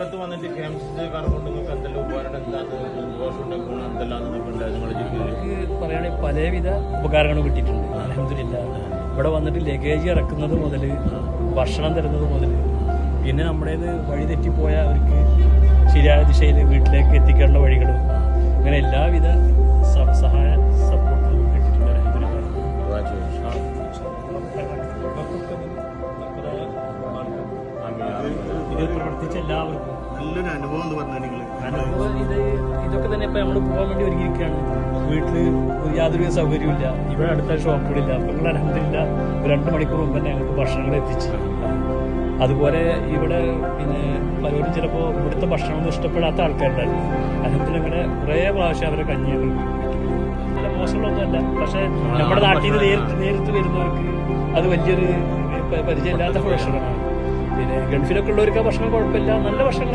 വന്നിട്ട് ക്യാമ്പസുകാരെ കൊണ്ട് നിങ്ങൾക്ക് എന്തെല്ലാം ഉപകാരം പറയുകയാണെങ്കിൽ പലവിധ ഉപകാരങ്ങൾ കിട്ടിയിട്ടുണ്ട്. അൽഹംദുലില്ലാ. ഇവിടെ വന്നിട്ട് ലഗേജ് ഇറക്കുന്നത് മുതൽ ഭക്ഷണം തരുന്നത് മുതൽ പിന്നെ നമ്മുടേത് വഴി തെറ്റിപ്പോയ അവർക്ക് ശരിയായ ദിശയിൽ വീട്ടിലേക്ക് എത്തിക്കേണ്ട വഴികളും അങ്ങനെ എല്ലാവിധ സഹായ സപ്പോർട്ടും കിട്ടിയിട്ടുണ്ട്. ഇത് പ്രവർത്തിച്ച എല്ലാവർക്കും നല്ലൊരു അനുഭവം എന്ന് പറഞ്ഞാൽ ഇതൊക്കെ തന്നെ ഇപ്പൊ നമ്മൾ പോകാൻ വേണ്ടി ഒരുങ്ങിയിരിക്കുകയാണ്. വീട്ടില് യാതൊരു സൗകര്യമില്ല, ഇവിടെ അടുത്ത ഷോപ്പുകളില്ല. അപ്പൊ നിങ്ങൾ അൽഹംദുലില്ലാ 2 മണിക്കൂർ മുമ്പ് തന്നെ ഞങ്ങൾക്ക് ഭക്ഷണങ്ങൾ എത്തിച്ച്. അതുപോലെ ഇവിടെ പിന്നെ പലരും ചിലപ്പോൾ ഇവിടുത്തെ ഭക്ഷണമൊന്നും ഇഷ്ടപ്പെടാത്ത ആൾക്കാരുണ്ടായിരുന്നു. അൽഹംദുലില്ലാ അങ്ങനെ കുറേ പ്രാവശ്യം അവരെ കഞ്ഞികൾ നല്ല മോശമുള്ളതൊന്നുമല്ല. പക്ഷെ നമ്മുടെ നാട്ടിൽ നിന്ന് നേരിട്ട് വരുന്നവർക്ക് അത് വലിയൊരു പരിചയമില്ലാത്ത ഭക്ഷണമാണ്. പിന്നെ ഗൾഫിലൊക്കെ ഉള്ളവർക്ക് ആ ഭക്ഷണം കുഴപ്പമില്ല, നല്ല ഭക്ഷണം